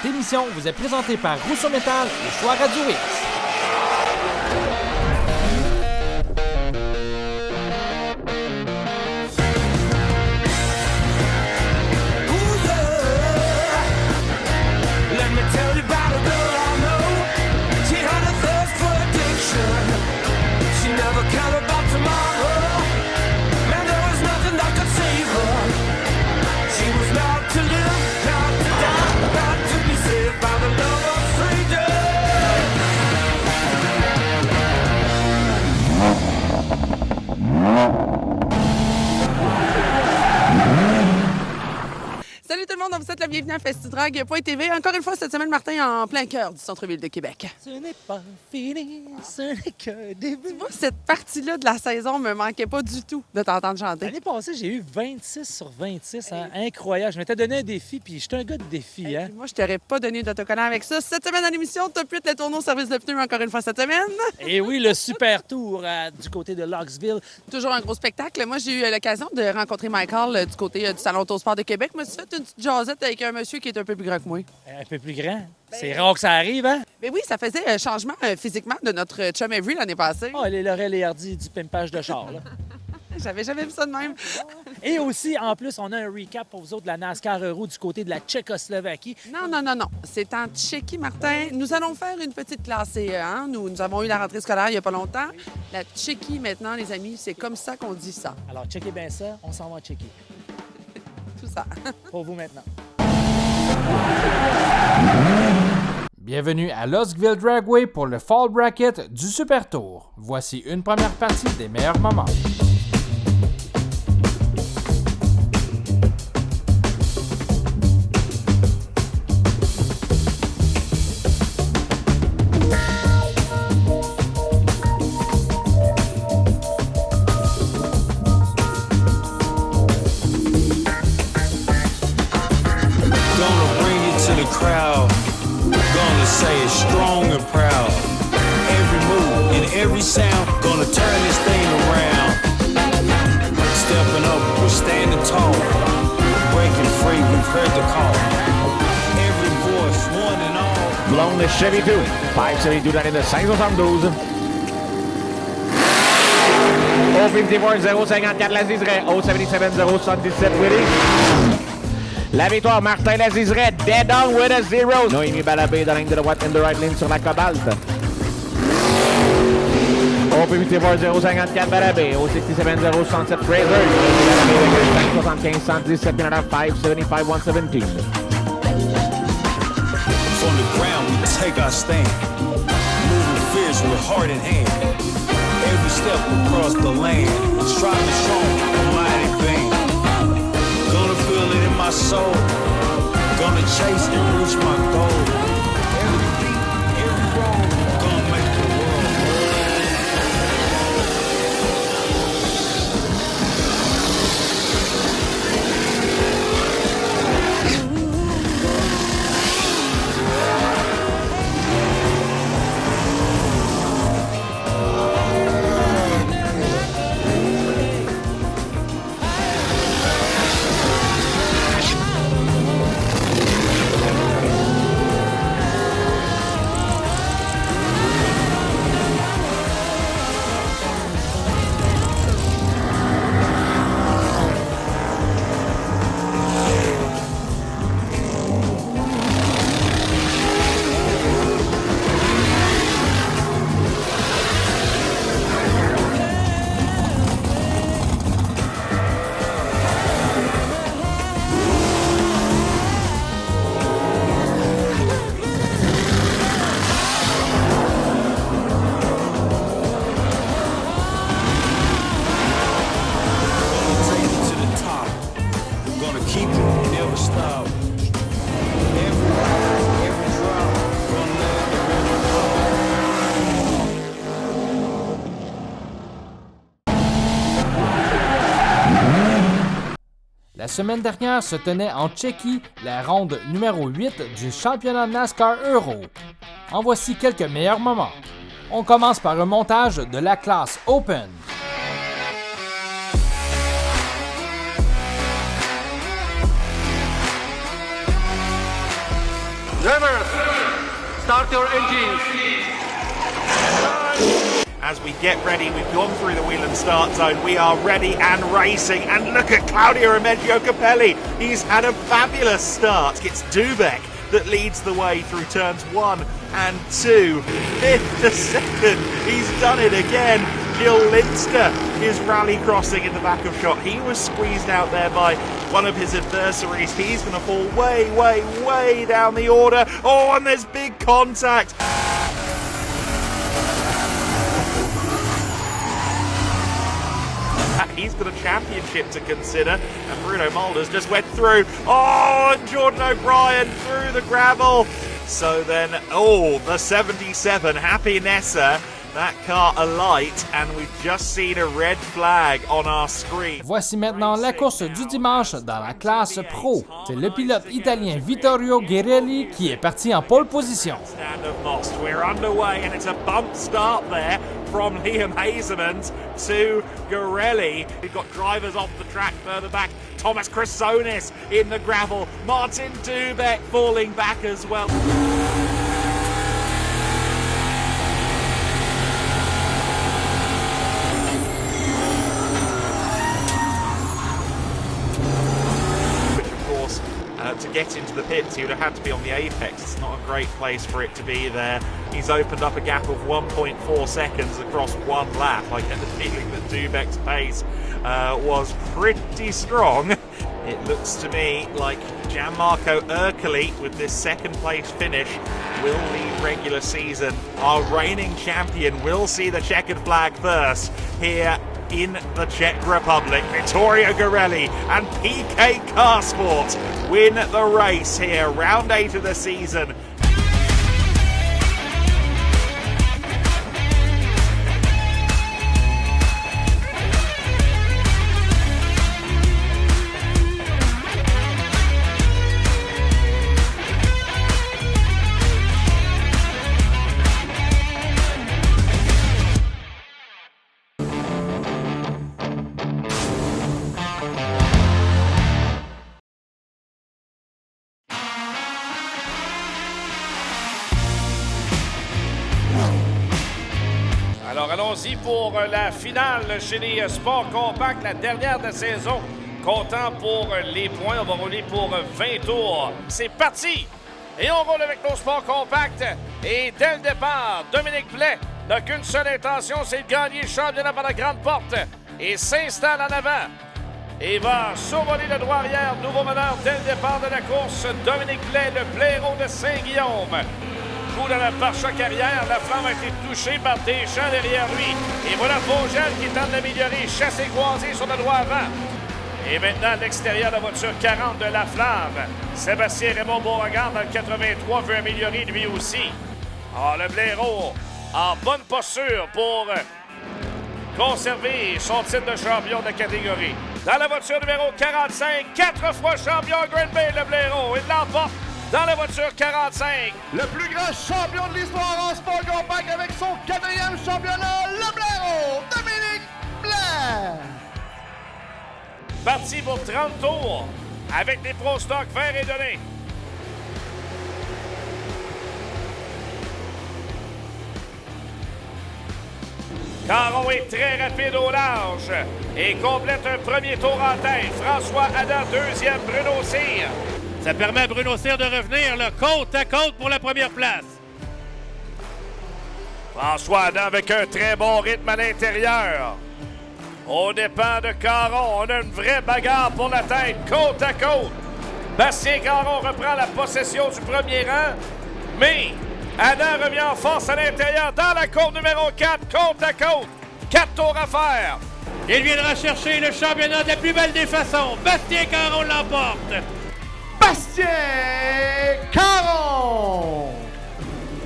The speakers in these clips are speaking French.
Cette émission vous est présentée par Rousseau Métal et Choix Radio X. Salut tout le monde, on vous souhaite la bienvenue à FestiDrag.tv. Encore une fois, cette semaine, Martin, en plein cœur du centre-ville de Québec. Ce n'est pas fini, ce n'est qu'un début. Tu vois, cette partie-là de la saison me manquait pas du tout de t'entendre chanter. L'année passée, j'ai eu 26 sur 26. Hein? Incroyable. Je m'étais donné un défi, puis j'étais un gars de défi. Hein? Moi, je t'aurais pas donné d'autocollant avec ça. Cette semaine à l'émission, Top 8, les tourneaux service de pneus encore une fois cette semaine. Et oui, le super tour du côté de Locksville. Toujours un gros spectacle. Moi, j'ai eu l'occasion de rencontrer Michael du côté du Salon Autosport de Québec. Je me suis fait une petite jasette avec un monsieur qui est un peu plus grand que moi. Un peu plus grand. C'est rare que ça arrive, hein? Mais oui, ça faisait un changement physiquement de notre chum Avery l'année passée. Oh, les Laurel et Hardy du pimpage de char, là. J'avais jamais vu ça de même. Et aussi, en plus, on a un recap pour vous autres de la NASCAR Euro du côté de la Tchécoslovaquie. Non. C'est en Tchéquie, Martin. Nous allons faire une petite classe CE. Hein? Nous avons eu la rentrée scolaire il n'y a pas longtemps. La Tchéquie, maintenant, les amis, c'est comme ça qu'on dit ça. Alors, checkez bien ça. On s'en va checker. Tout ça. Pour vous maintenant. Bienvenue à Locksville Dragway pour le Fall Bracket du Super Tour. Voici une première partie des meilleurs moments. Every sound gonna turn this thing around. Stepping up, we're standing tall. Breaking free, we've heard the call. Every voice, one and all. Blown the Chevy 2. 572 dans les 572. Au 54 054 Lazizeret. Au 77 077 Willy. La victoire, Martin Lazizeret. Dead on with a 0. Noémie Balabé dans la ligne de droite and the right lane sur la Cobalt. Au P8 054 Balabé, au 67 067 Fraser, Balabé 575 117 Canada 575 117. From the ground we take our stand, moving fierce with heart in hand. Every step across the land, striving strong, mighty vain. Gonna feel it in my soul, gonna chase and reach my goal. Every beat, every roll, gonna make the world whole. La semaine dernière se tenait en Tchéquie la ronde numéro 8 du championnat NASCAR Euro. En voici quelques meilleurs moments. On commence par un montage de la classe Open. Je Drivers, start your engines. As we get ready, we've gone through the wheel and start zone. We are ready and racing. And look at Claudio Remedio Capelli. He's had a fabulous start. It's Dubek that leads the way through turns 1 and 2. Fifth to second. He's done it again. Gil Linster is rally crossing in the back of shot. He was squeezed out there by one of his adversaries. He's going to fall way, way, way down the order. Oh, and there's big contact. He's got a championship to consider, and Bruno Mulder's just went through. Oh, and Jordan O'Brien through the gravel. So then, the 77, Happy Nessa, that car alight, and we've just seen a red flag on our screen. Voici maintenant la course du dimanche dans la classe pro. C'est le pilote italien Vittorio Guerelli qui est parti en pole position. Stand of Most. We're underway, and it's a bump start there from Liam Hazelmans to Guerelli. We've got drivers off the track further back. Thomas Chrysonis in the gravel. Martin Dubek falling back as well. To get into the pits, he would have had to be on the apex. It's not a great place for it to be there. He's opened up a gap of 1.4 seconds across one lap. I get the feeling that Dubek's pace was pretty strong. It looks to me like Gianmarco Ercoli, with this second place finish, will lead regular season. Our reigning champion will see the checkered flag first here in the Czech Republic. Vittorio Guerelli and PK Carsport win the race here, round 8 of the season. Alors allons-y pour la finale chez les Sports Compacts, la dernière de la saison, comptant pour les points. On va rouler pour 20 tours. C'est parti! Et on roule avec nos Sports Compacts. Et dès le départ, Dominique Blais n'a qu'une seule intention, c'est de gagner le championnat par la grande porte et s'installe en avant. Et va survoler le droit arrière, nouveau meneur dès le départ de la course. Dominique Blais, le blaireau de Saint-Guillaume. Coup dans la pare-choc arrière, la flamme a été touchée par Deschamps derrière lui. Et voilà Vogel qui tente d'améliorer, chassé croisé sur le droit avant. Et maintenant, à l'extérieur de la voiture 40 de la flamme, Sébastien Raymond Beauregard dans le 83 veut améliorer lui aussi. Alors le blaireau en bonne posture pour conserver son titre de champion de catégorie. Dans la voiture numéro 45, 4 fois champion Green Bay, le blaireau, il l'emporte dans la voiture 45. Le plus grand champion de l'histoire en sport compact avec son 4e championnat, le blaireau, Dominique Blais. Parti pour 30 tours avec les Pro Stock verts et donnés. Caron est très rapide au large et complète un premier tour en tête. François Adam, deuxième, Bruno Cyr. Ça permet à Bruno Cyr de revenir là, côte à côte pour la première place. François Adam avec un très bon rythme à l'intérieur. Au départ de Caron, on a une vraie bagarre pour la tête, côte à côte. Bastien Caron reprend la possession du premier rang, mais Adam revient en force à l'intérieur dans la courbe numéro 4, côte à côte. 4 tours à faire. Il viendra chercher le championnat de la plus belle des façons. Bastien Caron l'emporte. Bastien Caron!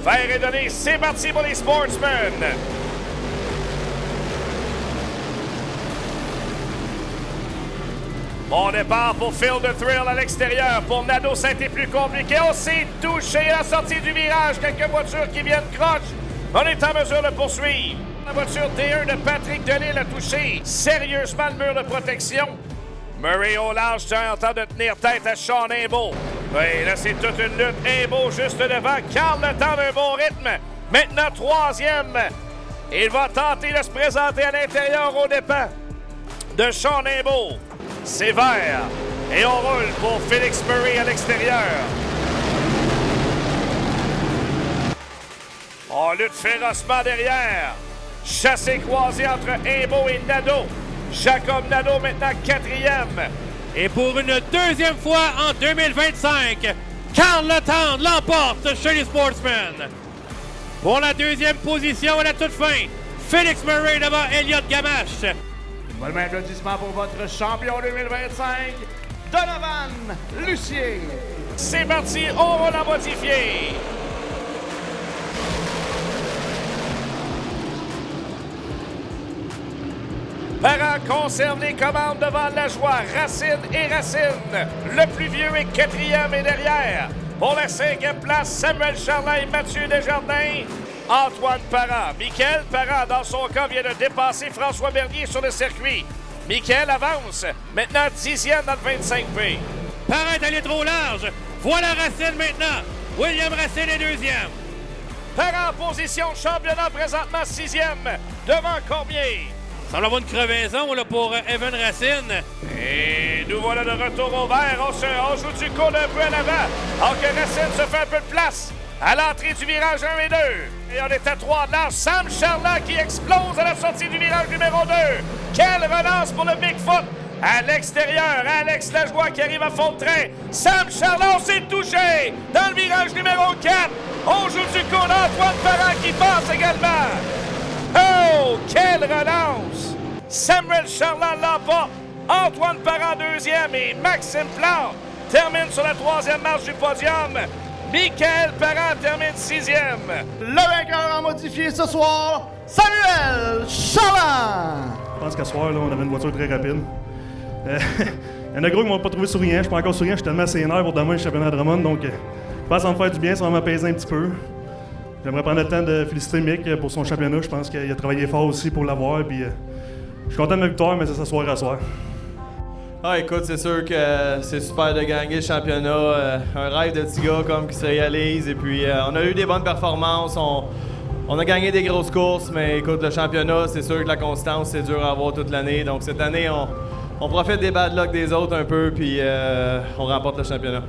Vert est donné, c'est parti pour les Sportsmen. Bon départ pour Phil de Thrill à l'extérieur. Pour Nadeau, ça a été plus compliqué. On s'est touché à la sortie du virage. Quelques voitures qui viennent croche. On est en mesure de poursuivre. La voiture D1 de Patrick Delisle a touché sérieusement le mur de protection. Murray au large tente de tenir tête à Sean Imbeau. Oui, là, c'est toute une lutte. Imbeau juste devant. Carl le temps d'un bon rythme. Maintenant, troisième. Il va tenter de se présenter à l'intérieur aux dépens de Sean Imbeau. C'est vert. Et on roule pour Félix Murray à l'extérieur. On lutte férocement derrière. Chassé croisé entre Imbeau et Nadeau. Jacob Nadeau maintenant quatrième. Et pour une deuxième fois en 2025, Carl Letendre l'emporte chez les Sportsmen. Pour la deuxième position à la toute fin, Félix Murray devant Elliott Gamache. Bon applaudissement pour votre champion 2025, Donovan Lucier. C'est parti, on va la modifier. Parent conserve les commandes devant la joie. Racine et Racine. Le plus vieux est quatrième et derrière. Pour la cinquième place, Samuel Charlin et Mathieu Desjardins. Antoine Parent. Michael Parent, dans son cas, vient de dépasser François Bernier sur le circuit. Michael avance. Maintenant 10e dans le 25P. Parent est allé trop large. Voilà Racine maintenant. William Racine est deuxième. Parent en position championnat présentement 6e. Devant Cormier. Ça va avoir une crevaison là, pour Evan Racine. Et nous voilà de retour au vert. On joue du coude un peu à l'avant. Alors que Racine se fait un peu de place à l'entrée du virage 1 et 2. Et on est à 3 de large. Sam Charland qui explose à la sortie du virage numéro 2. Quelle relance pour le Bigfoot. À l'extérieur, Alex Lajoie qui arrive à fond de train. Sam Charland s'est touché dans le virage numéro 4. On joue du coude. Antoine Parent qui passe également. Oh, quelle relance! Samuel Charland l'emporte. Antoine Parent deuxième et Maxime Plante termine sur la troisième marche du podium. Michael Parent termine sixième. Le vainqueur en modifié ce soir, Samuel Charland. Je pense qu'à ce soir, là, on avait une voiture très rapide. Il y en a gros qui ne m'ont pas trouvé souriant. Je suis pas encore souriant. Je suis tellement sénère pour demain le championnat de Drummond. Donc, je pense que ça va me faire du bien. Ça va m'apaiser un petit peu. J'aimerais prendre le temps de féliciter Mick pour son championnat. Je pense qu'il a travaillé fort aussi pour l'avoir. Puis, je suis content de ma victoire, mais c'est sa soirée à soir. Ah, écoute, c'est sûr que c'est super de gagner le championnat. Un rêve de petit gars comme qui se réalise. Et puis, on a eu des bonnes performances. On a gagné des grosses courses, mais écoute, le championnat, c'est sûr que la constance, c'est dur à avoir toute l'année. Donc, cette année, on profite des bad luck des autres un peu, puis on remporte le championnat.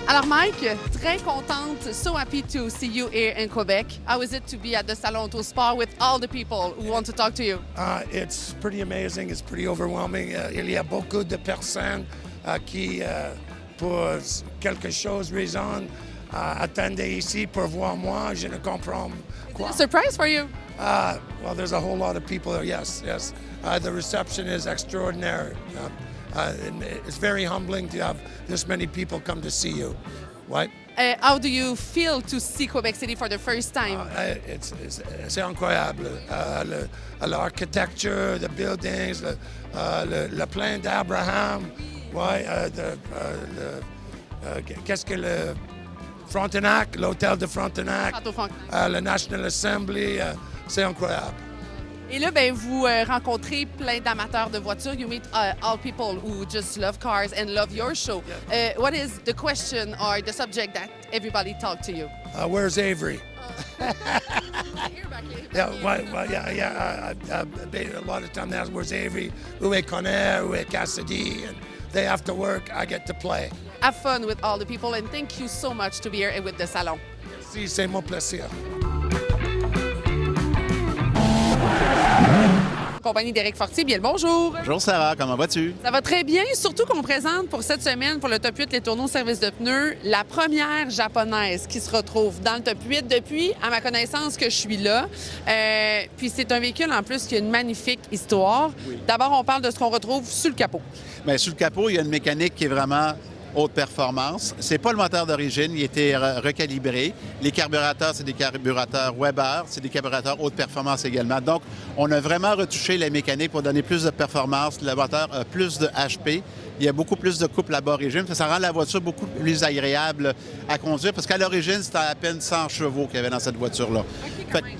Alors Mike, très contente, so happy to see you here in Quebec. How is it to be at the Salon Auto Sport with all the people who want to talk to you? It's pretty amazing, it's pretty overwhelming. Il y a beaucoup de personnes qui, pour quelque chose, raison, attendaient ici pour voir moi. Je ne comprends quoi. A surprise for you? Well, there's a whole lot of people there, yes. The reception is extraordinary. It's very humbling to have this many people come to see you. What? How do you feel to see Quebec City for the first time? C'est incroyable. L'architecture, the buildings, le plein d'Abraham. Ouais, qu'est-ce que le Frontenac, l'hôtel de Frontenac, le National Assembly, c'est incroyable. Et là, ben, vous rencontrez plein d'amateurs de voitures. You meet all people who just love cars and love your show. What is the question or the subject that everybody talk to you? Where's Avery? Yeah, a lot of time they ask, where's Avery? Où est Conner? Où est Cassidy? And they have to work. I get to play. Have fun with all the people and thank you so much to be here with the Salon. Merci, c'est mon plaisir. compagnie d'Éric Fortier. Bien le bonjour. Bonjour Sarah, comment vas-tu? Ça va très bien, surtout qu'on présente pour cette semaine, pour le top 8, les tourneaux service de pneus, la première japonaise qui se retrouve dans le top 8 depuis, à ma connaissance, que je suis là. Puis c'est un véhicule en plus qui a une magnifique histoire. Oui. D'abord, on parle de ce qu'on retrouve sous le capot. Bien, sous le capot, il y a une mécanique qui est vraiment haute performance. C'est pas le moteur d'origine, il a été recalibré. Les carburateurs, c'est des carburateurs Weber, c'est des carburateurs haute performance également. Donc, on a vraiment retouché la mécanique pour donner plus de performance. Le moteur a plus de HP. Il y a beaucoup plus de couple à bas régime. Ça rend la voiture beaucoup plus agréable à conduire parce qu'à l'origine, c'était à peine 100 chevaux qu'il y avait dans cette voiture-là.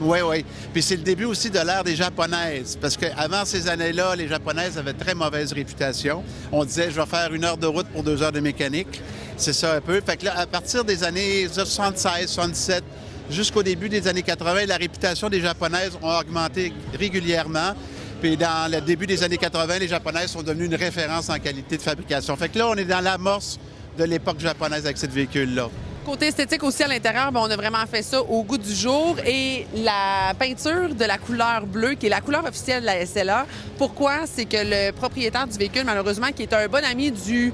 Oui, oui. Puis c'est le début aussi de l'ère des Japonaises parce qu'avant ces années-là, les Japonaises avaient très mauvaise réputation. On disait, je vais faire 1 heure de route pour 2 heures de mécanique. C'est ça un peu. Fait que là, à partir des années 76, 77, jusqu'au début des années 80, la réputation des Japonaises a augmenté régulièrement. Puis dans le début des années 80, les Japonaises sont devenues une référence en qualité de fabrication. Fait que là, on est dans l'amorce de l'époque japonaise avec ce véhicule-là. Côté esthétique aussi à l'intérieur, on a vraiment fait ça au goût du jour. Et la peinture de la couleur bleue, qui est la couleur officielle de la SLA, pourquoi? C'est que le propriétaire du véhicule, malheureusement, qui est un bon ami du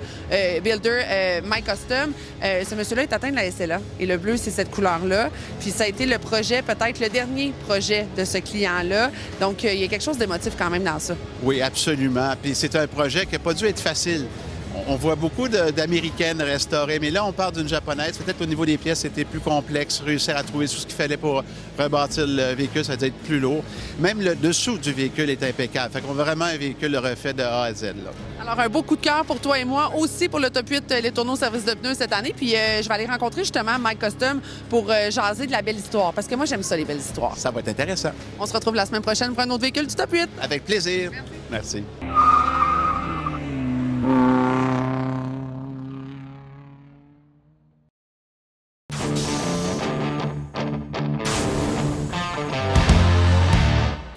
builder My Custom, ce monsieur-là est atteint de la SLA. Et le bleu, c'est cette couleur-là. Puis ça a été le projet, peut-être le dernier projet de ce client-là. Donc, il y a quelque chose d'émotif quand même dans ça. Oui, absolument. Puis c'est un projet qui n'a pas dû être facile. On voit beaucoup d'Américaines restaurées, mais là, on parle d'une Japonaise. Peut-être au niveau des pièces, c'était plus complexe. Réussir à trouver tout ce qu'il fallait pour rebâtir le véhicule, ça a dû être plus lourd. Même le dessous du véhicule est impeccable. Fait qu'on a vraiment un véhicule refait de A à Z. Là. Alors, un beau coup de cœur pour toi et moi, aussi pour le top 8, les tourneaux service de pneus cette année. Puis, je vais aller rencontrer justement My Custom pour jaser de la belle histoire. Parce que moi, j'aime ça, les belles histoires. Ça va être intéressant. On se retrouve la semaine prochaine pour un autre véhicule du top 8. Avec plaisir. Merci.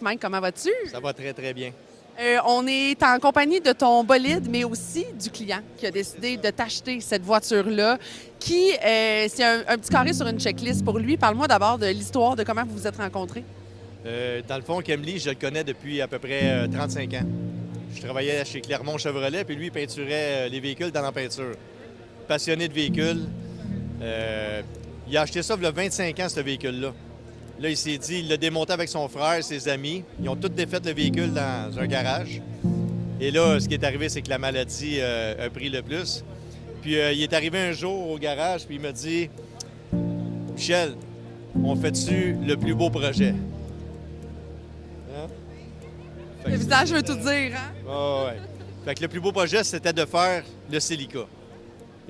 Mike, comment vas-tu? Ça va très, très bien. On est en compagnie de ton bolide, mais aussi du client qui a décidé de t'acheter cette voiture-là, qui, c'est un petit carré sur une checklist pour lui. Parle-moi d'abord de l'histoire de comment vous vous êtes rencontrés. Dans le fond, Kemley, je le connais depuis à peu près 35 ans. Je travaillais chez Clermont Chevrolet, puis lui, il peinturait les véhicules dans la peinture. Passionné de véhicules. Il a acheté ça il y a 25 ans, ce véhicule-là. Là, il s'est dit, il l'a démonté avec son frère, ses amis. Ils ont tous défait le véhicule dans un garage. Et là, ce qui est arrivé, c'est que la maladie a pris le plus. Puis il est arrivé un jour au garage, puis il m'a dit, « Michel, on fait-tu le plus beau projet? » Hein? Le visage veut tout dire, hein? Oh, ouais. Fait que le plus beau projet, c'était de faire le Celica.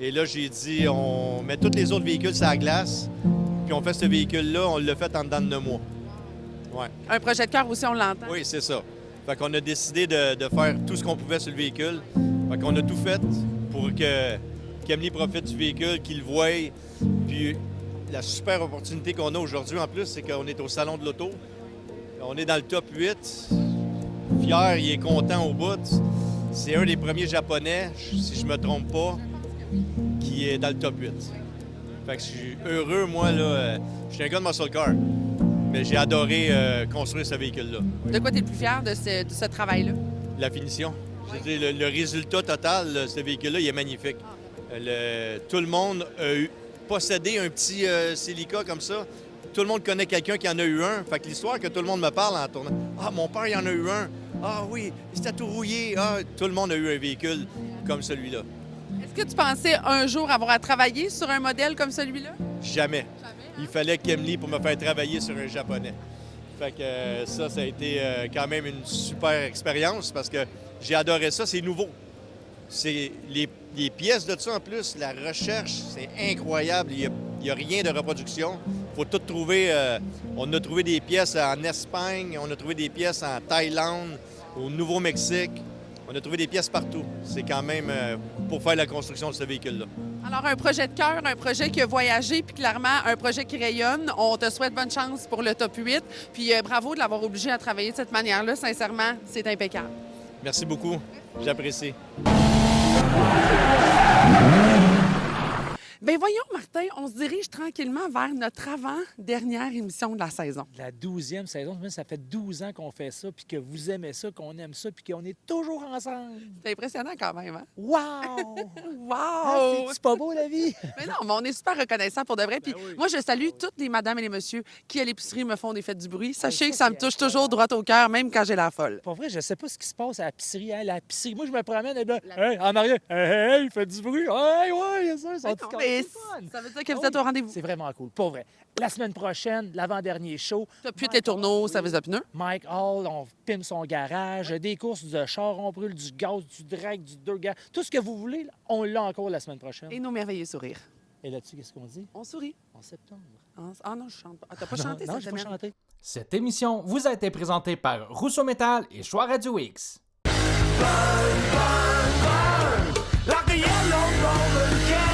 Et là, j'ai dit, on met tous les autres véhicules sur la glace. Puis on fait ce véhicule-là, on l'a fait en dedans de 9 mois. Ouais. Un projet de cœur aussi, on l'entend. Oui, c'est ça. Fait qu'on a décidé de faire tout ce qu'on pouvait sur le véhicule. Fait qu'on a tout fait pour que Kemley profite du véhicule, qu'il le voie. Puis la super opportunité qu'on a aujourd'hui, en plus, c'est qu'on est au Salon de l'Auto. On est dans le top 8. Fier, il est content au bout. C'est un des premiers Japonais, si je me trompe pas, qui est dans le top 8. Fait que je suis heureux, moi, là. Je suis un gars de muscle car, mais j'ai adoré construire ce véhicule-là. De quoi tu es le plus fier de ce travail-là? La finition. Je veux dire, le résultat total de ce véhicule-là, il est magnifique. Tout le monde a possédé un petit Celica comme ça. Tout le monde connaît quelqu'un qui en a eu un. Fait que l'histoire que tout le monde me parle en tournant, « Ah, mon père, il en a eu un. Ah oui, c'était tout rouillé. Ah, tout le monde a eu un véhicule comme celui-là. » Est-ce que tu pensais un jour avoir à travailler sur un modèle comme celui-là? Jamais. Il fallait Kemley pour me faire travailler sur un Japonais. Fait que ça a été quand même une super expérience parce que j'ai adoré ça. C'est nouveau. C'est les pièces de ça en plus, la recherche, c'est incroyable. Il n'y a rien de reproduction. Il faut tout trouver. On a trouvé des pièces en Espagne, on a trouvé des pièces en Thaïlande, au Nouveau-Mexique. On a trouvé des pièces partout. C'est quand même pour faire la construction de ce véhicule-là. Alors, un projet de cœur, un projet qui a voyagé, puis clairement, un projet qui rayonne. On te souhaite bonne chance pour le top 8. Puis bravo de l'avoir obligé à travailler de cette manière-là. Sincèrement, c'est impeccable. Merci beaucoup. J'apprécie. Ben voyons, Martin, on se dirige tranquillement vers notre avant-dernière émission de la saison. La 12e saison, ça fait 12 ans qu'on fait ça, puis que vous aimez ça, qu'on aime ça, puis qu'on est toujours ensemble. C'est impressionnant quand même, hein? Wow! Wow! Ah, c'est pas beau, la vie? Mais non, mais on est super reconnaissants pour de vrai. Puis moi, je salue toutes les madames et les messieurs qui, à l'épicerie, me font des fêtes du bruit. Sachez que ça me touche toujours droit au cœur, même quand j'ai la folle. Pour vrai, je sais pas ce qui se passe à la pisserie. Hein? La pisserie, moi, je me promène, et là, hey, en arrière, hey, il fait du bruit. Hey, ouais, il y a ça, ça veut dire que vous êtes au rendez-vous. C'est vraiment cool, pour vrai. La semaine prochaine, l'avant-dernier show. T'as pu tes tourneaux, service de pneus. Mike Hall, on pime son garage, des courses de char, on brûle du gaz, du drag, du dirt gas. Tout ce que vous voulez, là, on l'a encore la semaine prochaine. Et nos merveilleux sourires. Et là-dessus, qu'est-ce qu'on dit? On sourit. En septembre. Ah non, je chante pas. Ah, t'as pas chanté non, cette j'ai pas semaine? chanté. Cette émission vous a été présentée par Rousseau Métal et Choix Radio X. Like a yellow Roman cat.